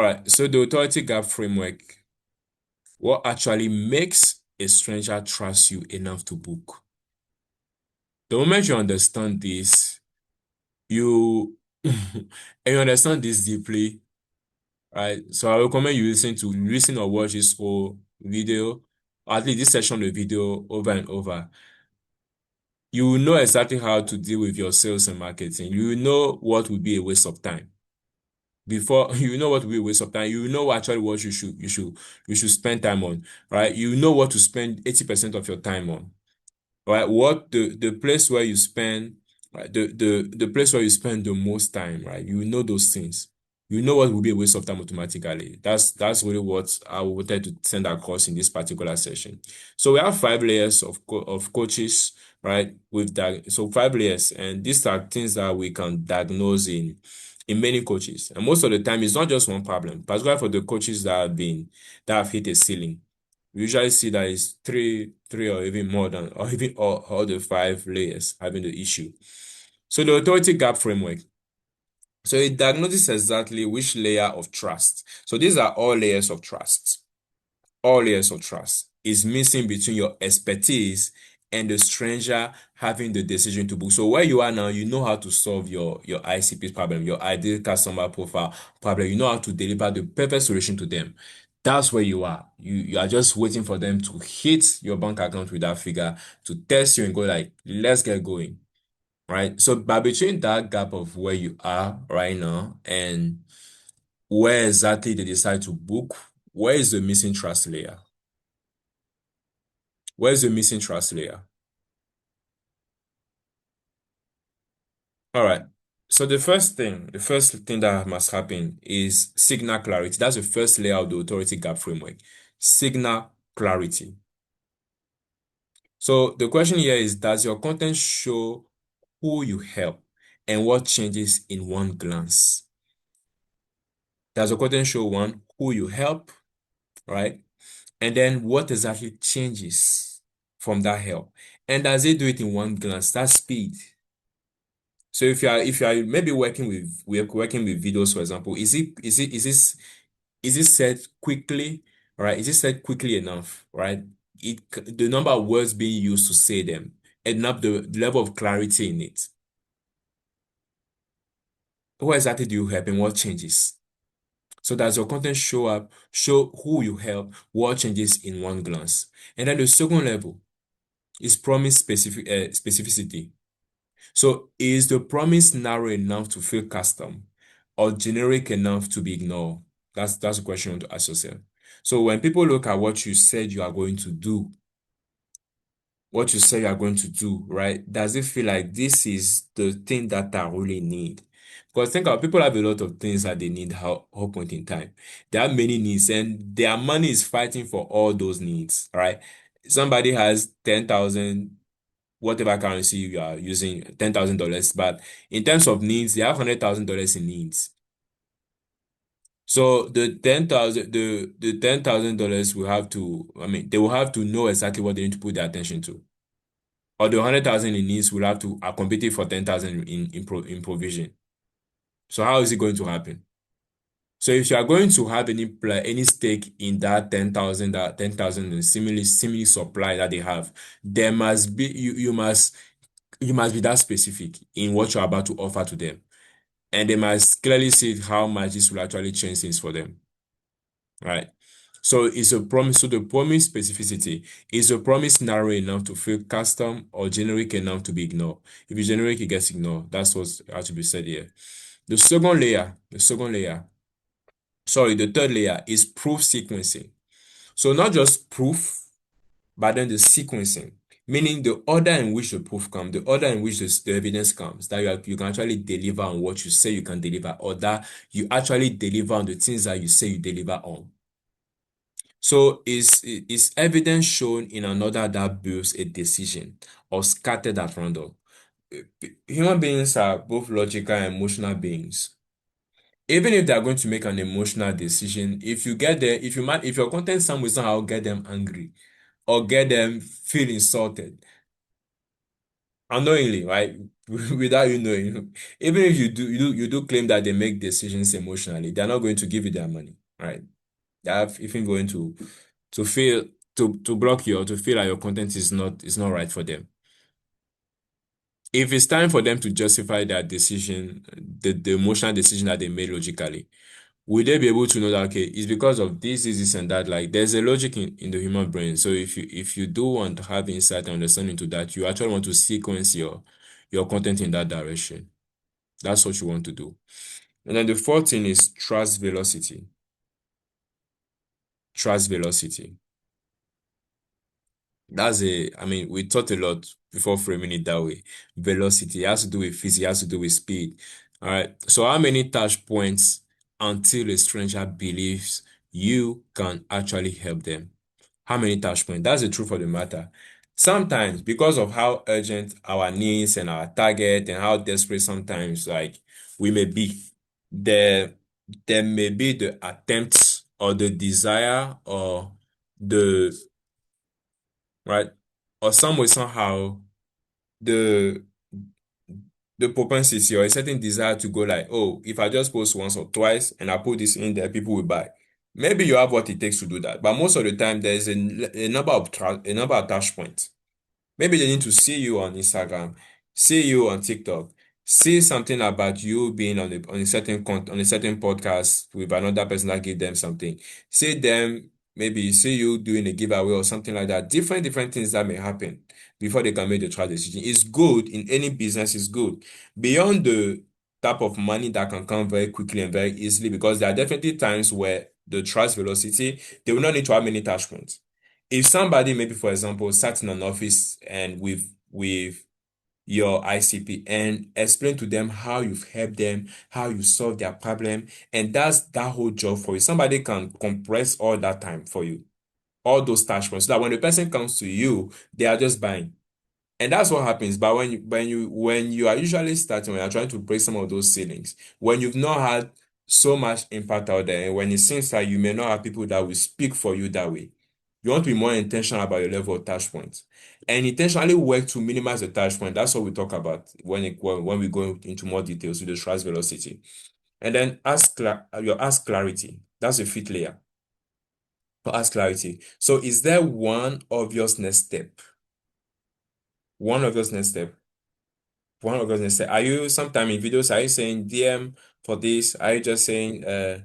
All right, so the authority gap framework, what actually makes a stranger trust you enough to book? The moment you understand this, you and you understand this deeply, right? So I recommend you listen or watch this whole video, or at least this section of the video over and over. You will know exactly how to deal with your sales and marketing. You will know what will be a waste of time. Before you know what will be a waste of time, you know actually what you should spend time on, right? You know what to spend 80% of your time on. Right? What the place where you spend, right? The place where you spend the most time, right? You know those things. You know what will be a waste of time automatically. That's really what I wanted to send across in this particular session. So we have 5 layers of coaches, right? With that, so 5 layers, and these are things that we can diagnose in many coaches. And most of the time, it's not just one problem, particularly for the coaches that have hit a ceiling. We usually see that it's three or even more than, or even all the 5 layers having the issue. So the authority gap framework. So it diagnoses exactly which layer of trust. So these are all layers of trust is missing between your expertise and the stranger having the decision to book. So where you are now, you know how to solve your ICP problem, your ideal customer profile problem. You know how to deliver the perfect solution to them. That's where you are. You are just waiting for them to hit your bank account with that figure to test you and go like, let's get going. Right? So by between that gap of where you are right now and where exactly they decide to book, where is the missing trust layer? Where's the missing trust layer? All right. So the first thing that must happen is signal clarity. That's the first layer of the authority gap framework. Signal clarity. So the question here is, does your content show who you help and what changes in one glance? Does your content show one, who you help, right? And then what exactly changes from that help? And does it do it in one glance? That speed. So if you are maybe working with videos, for example, is it said quickly, right? Is it said quickly enough, right? The number of words being used to say them, enough the level of clarity in it. What exactly do you help and what changes? So does your content show who you help, what changes in one glance? And then the second level is promise specificity. So is the promise narrow enough to feel custom or generic enough to be ignored? That's a question you want to ask yourself. So when people look at what you said you are going to do, what you say you are going to do, right? Does it feel like this is the thing that I really need? Because think about people have a lot of things that they need at all point in time. They have many needs and their money is fighting for all those needs, right? Somebody has 10,000 whatever currency you are using, $10,000. But in terms of needs, they have $100,000 in needs. So the $10,000 will have to, I mean, they will have to know exactly what they need to put their attention to. Or the 100,000 in needs will have to compete for 10,000 in provision. So how is it going to happen? So if you are going to have any stake in that 10,000 and similarly supply that they have, there must be you must be that specific in what you're about to offer to them. And they must clearly see how much this will actually change things for them. Right? So it's a promise. So the promise specificity is a promise narrow enough to feel custom or generic enough to be ignored. If it's generic, it gets ignored. That's what has to be said here. The third layer is proof sequencing. So not just proof, but then the sequencing, meaning the order in which the proof comes, the order in which the evidence comes, that you can actually deliver on what you say you can deliver, or that you actually deliver on the things that you say you deliver on. So is evidence shown in an order that builds a decision or scattered at random? Human beings are both logical and emotional beings. Even if they are going to make an emotional decision, if you get there, if your content somehow somehow get them angry or get them feel insulted, unknowingly, right? Without you knowing. Even if you do claim that they make decisions emotionally, they're not going to give you their money, right? They have even going to feel to block you or to feel like your content is not right for them. If it's time for them to justify that decision, the emotional decision that they made logically, will they be able to know that okay, it's because of this, and that? Like there's a logic in the human brain. So if you do want to have insight and understanding to that, you actually want to sequence your content in that direction. That's what you want to do. And then the fourth thing is trust velocity. Trust velocity. I mean, we taught a lot before framing it that way. Velocity, it has to do with physics, it has to do with speed. All right. So how many touch points until a stranger believes you can actually help them? How many touch points? That's the truth of the matter. Sometimes, because of how urgent our needs and our target and how desperate sometimes like we may be, there there may be the attempts or the desire or the right? Or some way, somehow, the the propensity or a certain desire to go like, oh, if I just post once or twice and I put this in there, people will buy. Maybe you have what it takes to do that, but most of the time there's a number of a number of touch points. Maybe they need to see you on Instagram, see you on TikTok, see something about you being on a certain on a certain podcast with another person that give them something. See them, maybe see you doing a giveaway or something like that. Different things that may happen before they can make the trust decision. It's good in any business, it's good. Beyond the type of money that can come very quickly and very easily, because there are definitely times where the trust velocity, they will not need to have many touch points. If somebody, maybe for example, sat in an office and with your ICP and explain to them how you've helped them, how you solved their problem, and that's that whole job for you. Somebody can compress all that time for you, all those touch points, so that when the person comes to you, they are just buying. And that's what happens. But when you are usually starting, when you're trying to break some of those ceilings, when you've not had so much impact out there, and when it seems like you may not have people that will speak for you that way, you want to be more intentional about your level of touch points. And intentionally work to minimize the touch point. That's what we talk about when we go into more details with the trust velocity. And then ask clarity. That's the fifth layer. Ask clarity. So is there one obvious next step? One obvious next step. One of us say, are you sometime in videos, are you saying DM for this? Are you just saying uh,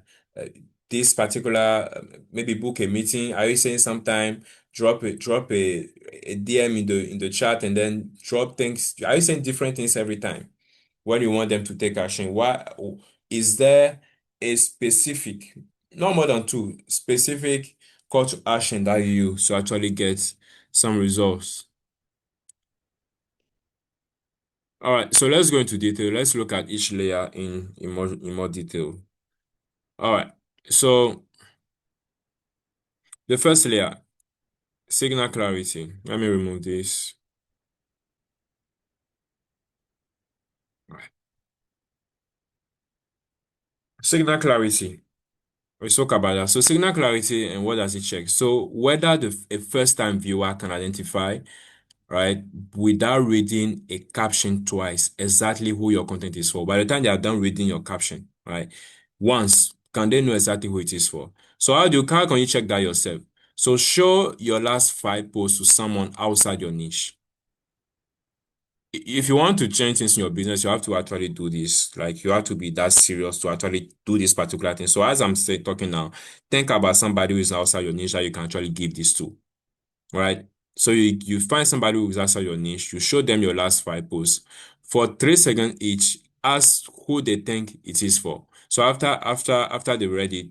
this particular maybe book a meeting? Are you saying sometime drop a DM in the chat and then drop things? Are you saying different things every time when you want them to take action? Why is there a specific, not more than two, specific call to action that you use to actually get some results? All right, so let's go into detail. Let's look at each layer in more detail. All right, so the first layer, signal clarity. Let me remove this. All right. Signal clarity. We spoke about that. So signal clarity and what does it check? So whether a first-time viewer can identify, right, without reading a caption twice, exactly who your content is for. By the time they are done reading your caption, right, once, can they know exactly who it is for? So how can you check that yourself? So show your last 5 posts to someone outside your niche. If you want to change things in your business, you have to actually do this. Like you have to be that serious to actually do this particular thing. So as I'm talking now, think about somebody who is outside your niche that you can actually give this to, right? So you find somebody who's outside your niche, you show them your last 5 posts for 3 seconds each, ask who they think it is for. So after they read it,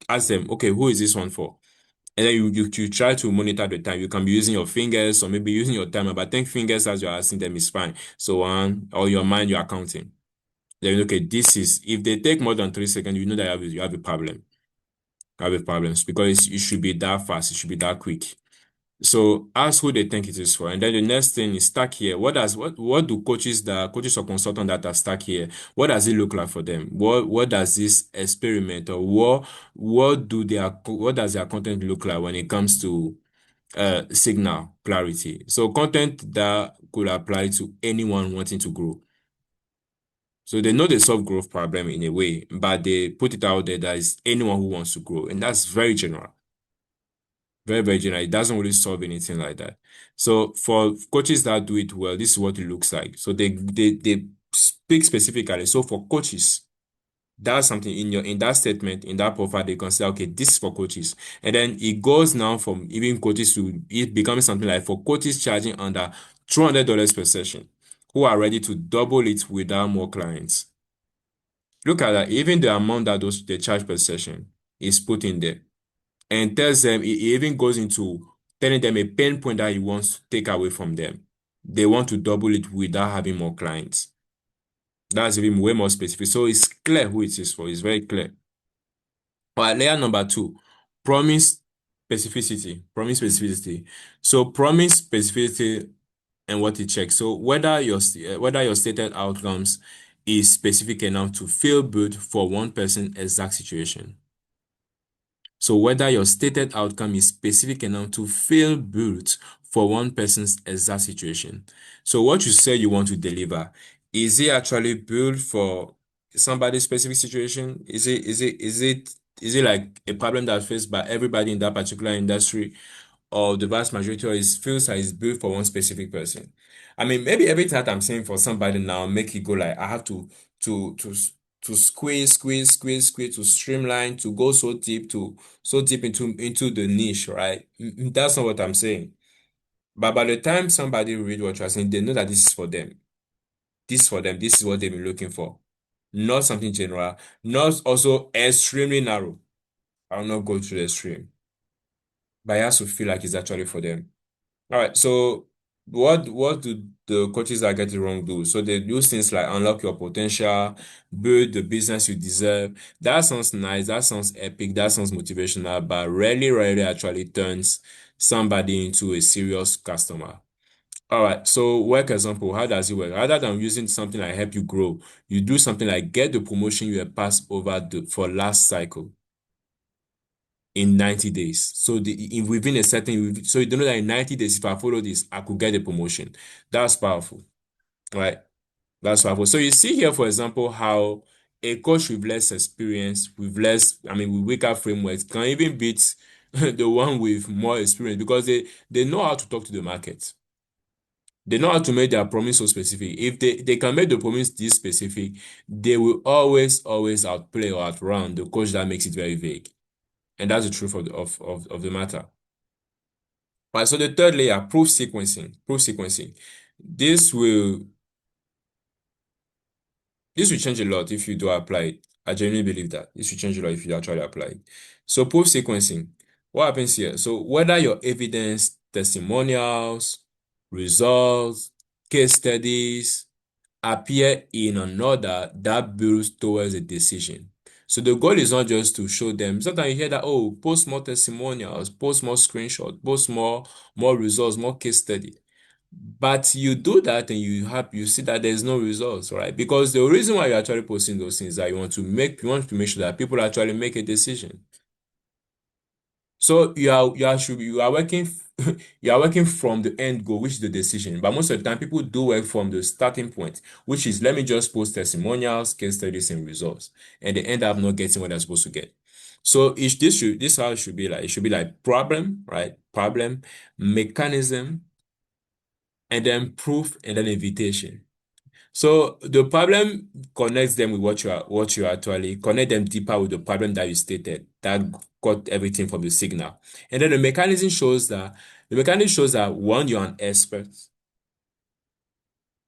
ask them, okay, who is this one for? And then you try to monitor the time. You can be using your fingers or maybe using your timer, but I think fingers as you're asking them is fine. So or your mind, you're counting. Then okay, this is if they take more than 3 seconds, you know that you have a problem. You have a problem because it should be that fast, it should be that quick. So ask who they think it is for. And then the next thing is stuck here. What do coaches or consultants that are stuck here, what does it look like for them? What does this experiment or what does their content look like when it comes to signal clarity. So content that could apply to anyone wanting to grow. So they know they solve growth problem in a way, but they put it out there that is anyone who wants to grow, and that's very general, very very general. It doesn't really solve anything like that. So for coaches that do it well, this is what it looks like. So they speak specifically. So for coaches, that's something in that statement, in that profile, they consider, okay, this is for coaches. And then it goes now from even coaches to it becoming something like for coaches charging under $200 per session, who are ready to double it without more clients. Look at that. Even the amount that those they charge per session is put in there, and tells them, it even goes into telling them a pain point that he wants to take away from them. They want to double it without having more clients. That's even way more specific. So it's clear who it is for. It's very clear. All right, layer number two, promise specificity. Promise specificity. So promise specificity and what it checks. So whether your stated outcomes is specific enough to feel good for one person exact situation. So whether your stated outcome is specific enough to feel built for one person's exact situation. So what you say you want to deliver, is it actually built for somebody's specific situation? Is it like a problem that's faced by everybody in that particular industry, or the vast majority of it feels like it's built for one specific person? I mean, maybe every time I'm saying for somebody now, make it go like I have to to to squeeze, to streamline, to go so deep into the niche, right? That's not what I'm saying. But by the time somebody read what you're saying, they know that this is for them. This is for them. This is what they've been looking for. Not something general. Not also extremely narrow. I'll not go to the extreme. But it has to feel like it's actually for them. All right, so what do the coaches that get it wrong do? So they do things like unlock your potential, build the business you deserve. That sounds nice, that sounds epic, that sounds motivational, but rarely actually turns somebody into a serious customer. All right, so work example, how does it work? Rather than using something like help you grow, you do something like get the promotion you have passed over for last cycle in 90 days. So within a certain, so you don't know that in 90 days, if I follow this, I could get a promotion. That's powerful, right? That's powerful. So you see here, for example, how a coach with less experience, with weaker frameworks can even beat the one with more experience because they know how to talk to the market. They know how to make their promise so specific. If they can make the promise this specific, they will always outplay or outrun the coach that makes it very vague. And that's the truth of the matter. Right, so the third layer, proof sequencing. Proof sequencing. This will this will change a lot if you do apply it. I genuinely believe that. This will change a lot if you actually apply it. So proof sequencing. What happens here? So whether your evidence, testimonials, results, case studies, appear in an order that builds towards a decision. So the goal is not just to show them. Sometimes you hear that, oh, post more testimonials, post more screenshots, post more results, more case study. But you do that and you see that there's no results, right? Because the reason why you're actually posting those things is that you want to make sure that people actually make a decision. So you are working you are working from the end goal, which is the decision. But most of the time, people do work from the starting point, which is let me just post testimonials, case studies, and results, and they end up not getting what they're supposed to get. So this how it should be like. It should be like problem, right? Problem, mechanism, and then proof, and then invitation. So the problem connects them with what you actually connect them deeper with the problem that you stated that got everything from the signal. And then the mechanism shows that one, you're an expert.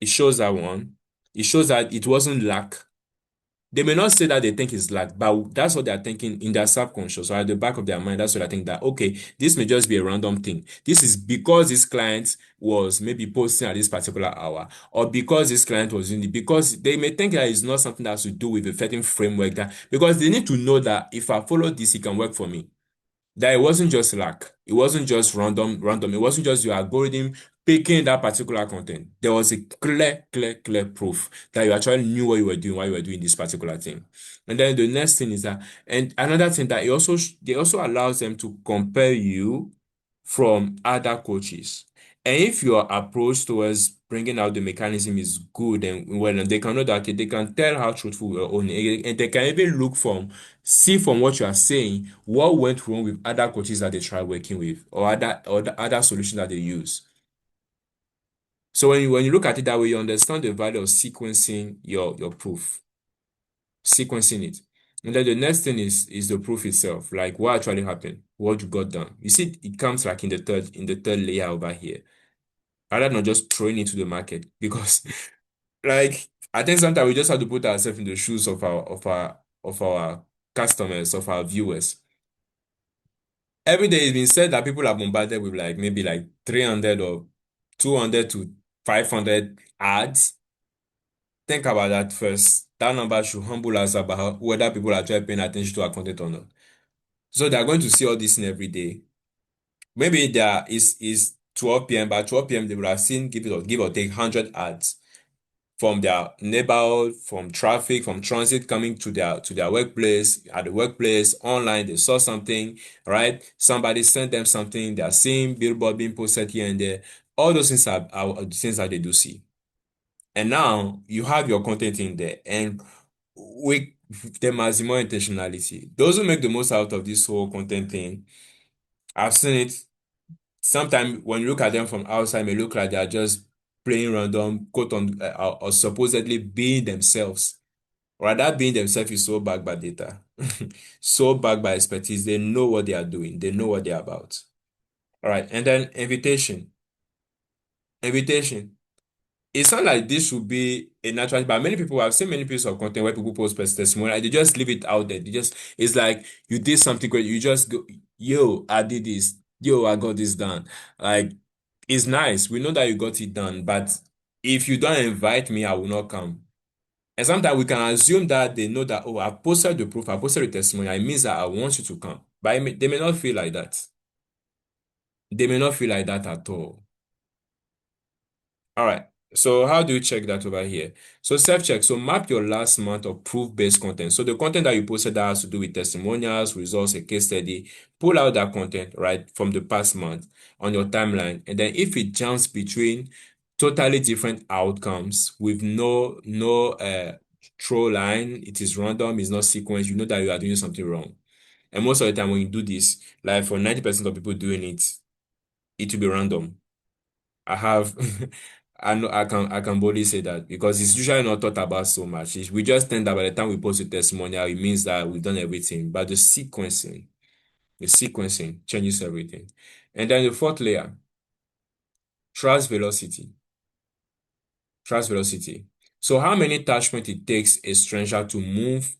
It shows that one. It shows that it wasn't luck. They may not say that they think it's luck, but that's what they're thinking in their subconscious or at the back of their mind. That's what I think that, okay, this may just be a random thing. This is because this client was maybe posting at this particular hour, or because this client was in it, because they may think that it's not something that has to do with a certain framework that, because they need to know that if I follow this, it can work for me. That it wasn't just luck. It wasn't just random. It wasn't just your algorithm picking that particular content. There was a clear proof that you actually knew what you were doing while you were doing this particular thing. And then the next thing is that, and another thing that they also allows them to compare you from other coaches. And if your approach towards bringing out the mechanism is good and well, and they can know that okay, they can tell how truthful your own, and they can even see from what you are saying, what went wrong with other coaches that they try working with, or the other solutions that they use. So when you look at it that way, you understand the value of sequencing your proof, sequencing it. And then the next thing is the proof itself, like what actually happened, what you got done. You see, it comes like in the third layer over here. Rather than just throwing it to the market. Because like I think sometimes we just have to put ourselves in the shoes of our customers, of our viewers. Every day it's been said that people are bombarded with like maybe like 300 or 200 to 500 ads. Think about that first. That number should humble us about whether people are actually paying attention to our content or not. So they are going to see all this in every day. Maybe there is 12 p.m. By 12 p.m. they will have seen give or take 100 ads from their neighborhood, from traffic, from transit coming to their workplace, at the workplace, online, they saw something, right? Somebody sent them something, they are seeing billboard being posted here and there. All those things are things that they do see. And now you have your content in there, and with the maximum intentionality. Those who make the most out of this whole content thing, I've seen it. Sometimes when you look at them from outside, it may look like they are just playing random, quote on, or supposedly being themselves. Or that being themselves is so backed by data, so backed by expertise. They know what they are doing. They know what they're about. All right, and then invitation. Invitation. It's not like this should be a natural, but many people I've seen many pieces of content where people post testimony, they just leave it out there. It's like you did something great, you just go, yo, I did this, yo, I got this done. Like, it's nice. We know that you got it done, but if you don't invite me, I will not come. And sometimes we can assume that they know that, oh, I posted the proof, I posted the testimony, it means that I want you to come. But they may not feel like that. They may not feel like that at all. All right. So how do you check that over here? So self-check. So map your last month of proof-based content. So the content that you posted that has to do with testimonials, results, a case study, pull out that content, right, from the past month on your timeline. And then if it jumps between totally different outcomes with no throw line, it is random, it's not sequence, you know that you are doing something wrong. And most of the time when you do this, like for 90% of people doing it, it will be random. I have I know I can boldly say that because it's usually not thought about so much. We just think that by the time we post a testimonial, it means that we've done everything. But the sequencing changes everything. And then the fourth layer, trust velocity. Trust velocity. So how many touch points it takes a stranger to move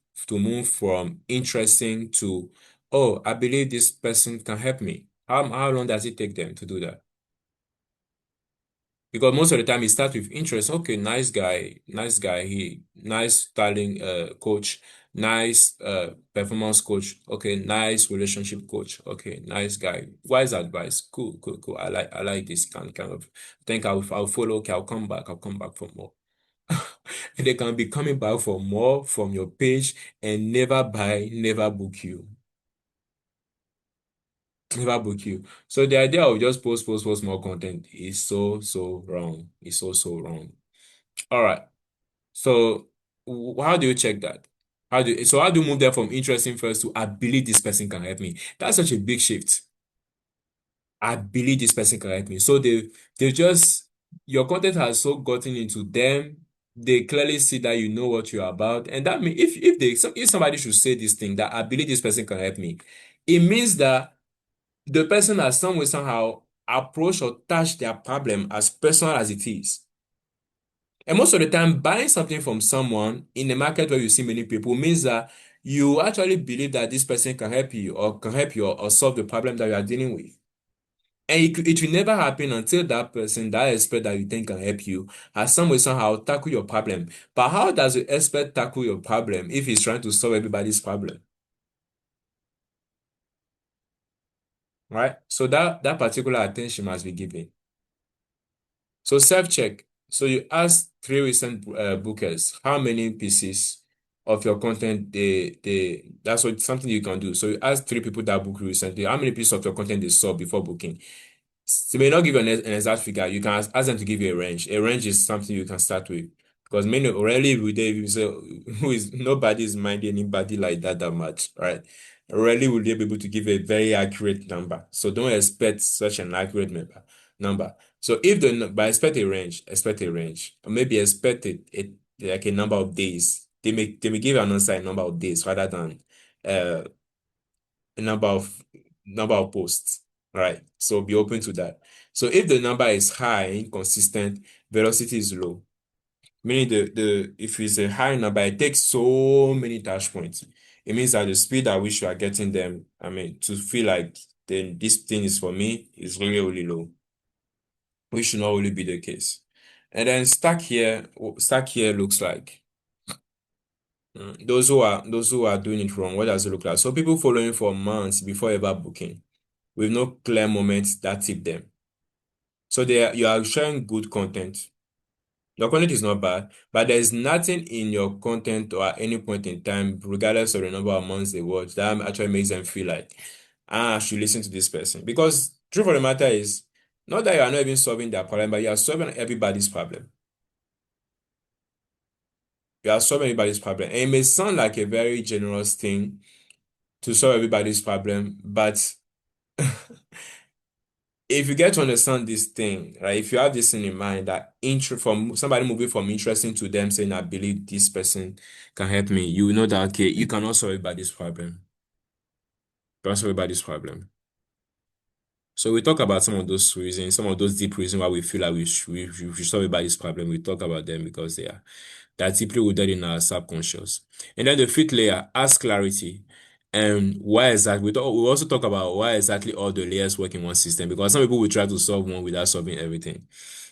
from interesting to, oh, I believe this person can help me. How long does it take them to do that? Because most of the time it starts with interest. Okay, nice guy, he nice styling coach, nice performance coach. Okay, nice relationship coach. Okay, nice guy. Wise advice. Cool, cool, cool. I like this kind of think I'll follow. Okay, I'll come back for more. And they can be coming back for more from your page and never buy, never book you. Never book you. So the idea of just post more content is so wrong. It's so wrong. All right. So how do you check that? How do you move them from interesting first to I believe this person can help me? That's such a big shift. I believe this person can help me. So they just your content has so gotten into them. They clearly see that you know what you're about, and that means if somebody should say this thing that I believe this person can help me, it means that the person has some way somehow approached or touched their problem as personal as it is. And most of the time, buying something from someone in a market where you see many people means that you actually believe that this person can help you or or solve the problem that you are dealing with. And it will never happen until that person, that expert that you think can help you, has some way somehow tackle your problem. But how does the expert tackle your problem if he's trying to solve everybody's problem? Right? So that particular attention must be given. So self-check. So you ask three recent bookers, how many pieces? of your content, that's what something you can do. So you ask three people that booked recently, how many pieces of your content they saw before booking. They may not give you an exact figure. You can ask them to give you a range. A range is something you can start with. Because many rarely will they you say who is nobody's mind anybody like that much, right? Rarely will they be able to give a very accurate number. So don't expect such an accurate number. So if the but expect a range, or maybe expect like a number of days. They may give an answer a number of days rather than uh a number of posts, right? So be open to that. So if the number is high, inconsistent, velocity is low, meaning the if it's a high number, it takes so many touch points. It means that the speed at which you are getting them, I mean, to feel like then this thing is for me is really, really low, which should not really be the case. And then stack here looks like those who are doing it wrong. What does it look like? So people following for months before ever booking with no clear moments that tip them. So you are sharing good content. Your content is not bad, but there is nothing in your content or at any point in time, regardless of the number of months they watch, that actually makes them feel like, I should listen to this person. Because truth of the matter is, not that you are not even solving their problem, but you are solving everybody's problem. You are solving everybody's problem. And it may sound like a very generous thing to solve everybody's problem, but if you get to understand this thing, right? If you have this thing in mind that from somebody moving from interesting to them saying, I believe this person can help me, you will know that okay, you cannot solve everybody's problem. You cannot solve everybody's problem. So we talk about some of those reasons, some of those deep reasons why we feel like we should solve everybody's problem. We talk about them because they are deeply rooted in our subconscious. And then the fifth layer, ask clarity. And why exactly? We also talk about why exactly all the layers work in one system because some people will try to solve one without solving everything.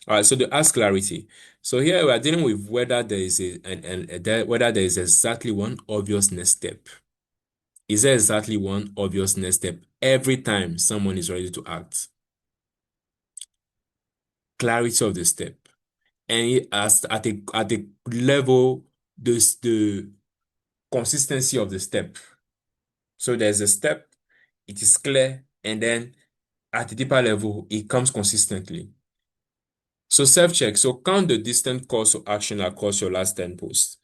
All right, so the ask clarity. So here we are dealing with whether there is whether there is exactly one obvious next step. Is there exactly one obvious next step every time someone is ready to act? Clarity of the step. And as at a level, the consistency of the step. So there's a step, it is clear, and then at a deeper level, it comes consistently. So self-check. So count the distant calls to action across your last 10 posts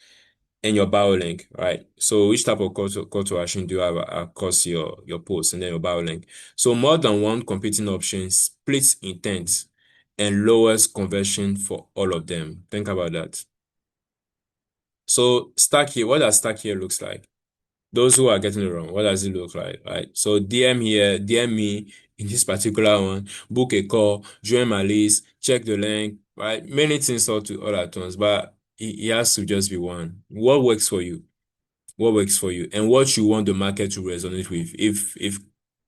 and your bio link, right? So which type of call to action do you have across your posts and then your bio link? So more than one competing option splits intent and lowers conversion for all of them. Think about that. So stack here, what does stack here looks like? Those who are getting it wrong, what does it look like? Right. So DM here, DM me in this particular one, book a call, join my list, check the link, right? Many things all at once, but it has to just be one. What works for you? What works for you? And what you want the market to resonate with.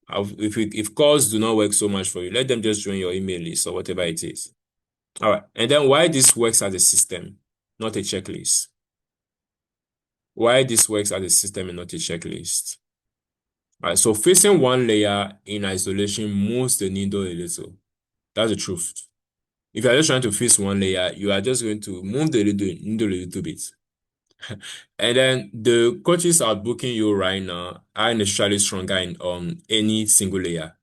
If calls do not work so much for you, let them just join your email list or whatever it is. All right. And then why this works as a system, not a checklist. Why this works as a system and not a checklist. Right, so fixing one layer in isolation moves the needle a little. That's the truth. If you're just trying to fix one layer, you are just going to move the needle a little bit. And then the coaches are booking you right now are necessarily stronger on any single layer,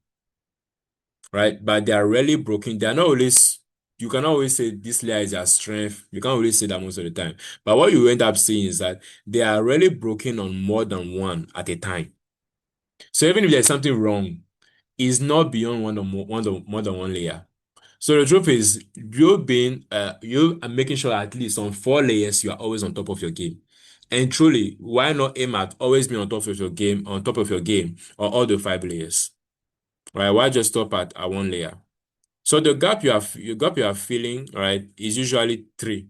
right? But they are rarely broken. They are not always, you cannot always say this layer is their strength. You can't always say that most of the time. But what you end up seeing is that they are rarely broken on more than one at a time. So even if there's something wrong, it's not beyond more than one layer. So the truth is, you are making sure at least on four layers you are always on top of your game. And truly, why not aim at always being on top of your game, on all the five layers? Right? Why just stop at one layer? So the gap you are feeling, right, is usually three.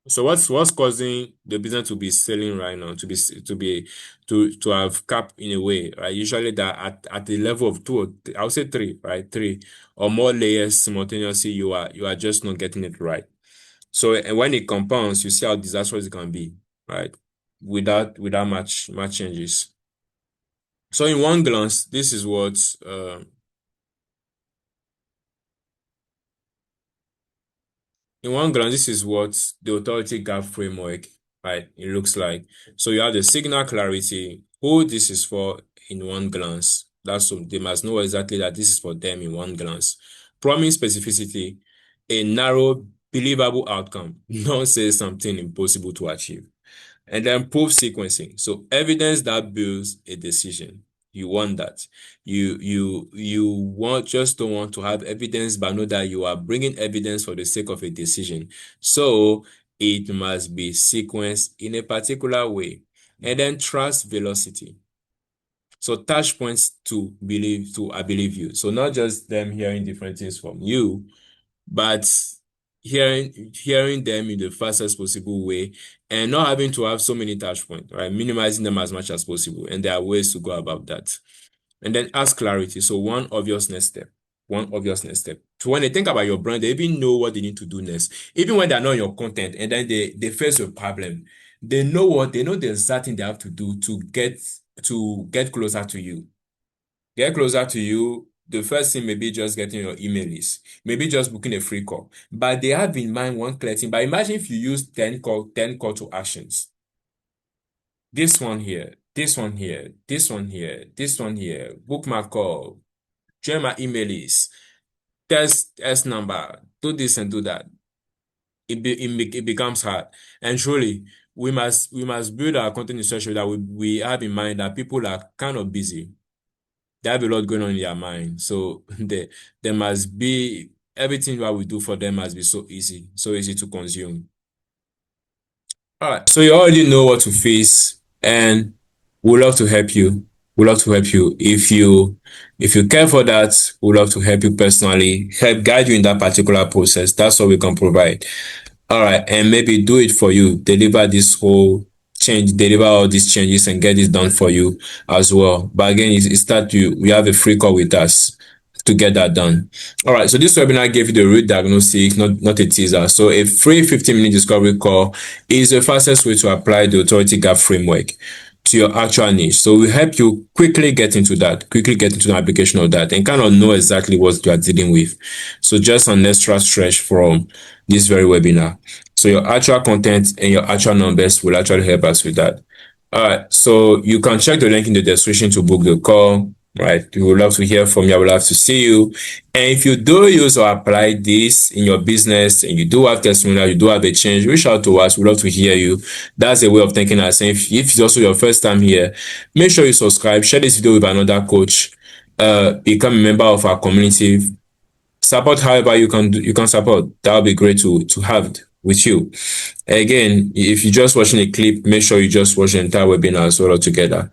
So what's causing the business to be selling right now, to have cap in a way, right? Usually that at the level of two, I would say three, right? Three or more layers simultaneously, you are just not getting it right. So and when it compounds, you see how disastrous it can be, right? Without much changes. So in one glance, this is what in one glance, this is what the authority gap framework right? It looks like. So you have the signal clarity, who this is for in one glance. That's so they must know exactly that this is for them in one glance. Promise specificity, a narrow, believable outcome. Don't say something impossible to achieve. And then proof sequencing. So evidence that builds a decision. You want that. You want just don't want to have evidence, but know that you are bringing evidence for the sake of a decision. So it must be sequenced in a particular way. And then trust velocity. So touch points to I believe you. So not just them hearing different things from you, but hearing them in the fastest possible way and not having to have so many touch points, right? Minimizing them as much as possible. And there are ways to go about that. And then ask clarity. So one obvious next step. One obvious next step. So when they think about your brand, they even know what they need to do next. Even when they're not your content and then they face a problem, they know the exact thing they have to do to get closer to you. Get closer to you. The first thing may be just getting your email list, maybe just booking a free call. But they have in mind one clear thing. But imagine if you use 10 call to actions. This one here, this one here, this one here, this one here, book my call, join my email list, test S number, do this and do that. It becomes hard. And truly, we must build our content in such a way that we have in mind that people are kind of busy. They have a lot going on in their mind. So there must be everything that we do for them must be so easy to consume. All right. So you already know what to face, and we'd love to help you. We'd love to help you. If you care for that, we'd love to help you personally, help guide you in that particular process. That's what we can provide. All right, and maybe do it for you. Deliver all these changes and get it done for you as well. But again, it's that you have a free call with us to get that done. All right, so this webinar gave you the real diagnostic, not a teaser. So a free 15-minute discovery call is the fastest way to apply the authority gap framework to your actual niche. So we help you quickly get into the application of that and kind of know exactly what you are dealing with. So just an extra stretch from this very webinar. So your actual content and your actual numbers will actually help us with that. All right, so you can check the link in the description to book the call. Right, we would love to hear from you. I would love to see you. And if you do use or apply this in your business and you do have testimonial, you do have a change, reach out to us. We'd love to hear you. That's a way of thinking us. And if it's also your first time here, make sure you subscribe, share this video with another coach, become a member of our community. Support however you can support. That would be great to have with you. Again, if you're just watching a clip, make sure you just watch the entire webinar as well together.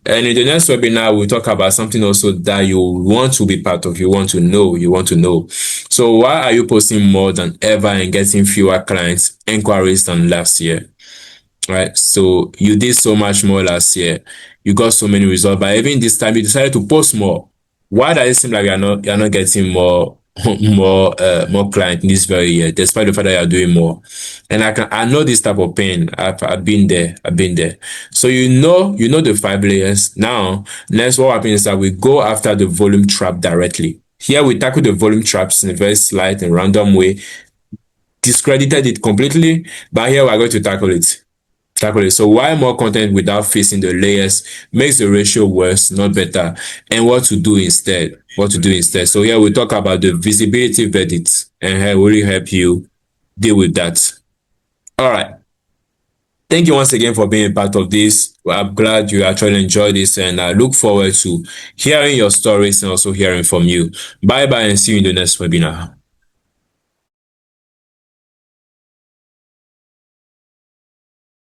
And in the next webinar, we'll talk about something also that you want to be part of, you want to know. So why are you posting more than ever and getting fewer clients inquiries than last year? Right? So you did so much more last year. You got so many results, but even this time you decided to post more. Why does it seem like you're not getting more more clients this very year, despite the fact that you're doing more? And I know this type of pain. I've been there. So you know the 5 layers. Now, next what happens is that we go after the volume trap directly. Here we tackle the volume traps in a very slight and random way, discredited it completely, but here we're going to tackle it. So why more content without facing the layers makes the ratio worse, not better, and what to do instead. So here we talk about the visibility verdict, and here will really help you deal with that. All right. Thank you once again for being a part of this. I'm glad you actually enjoyed this, and I look forward to hearing your stories and also hearing from you. Bye bye, and see you in the next webinar.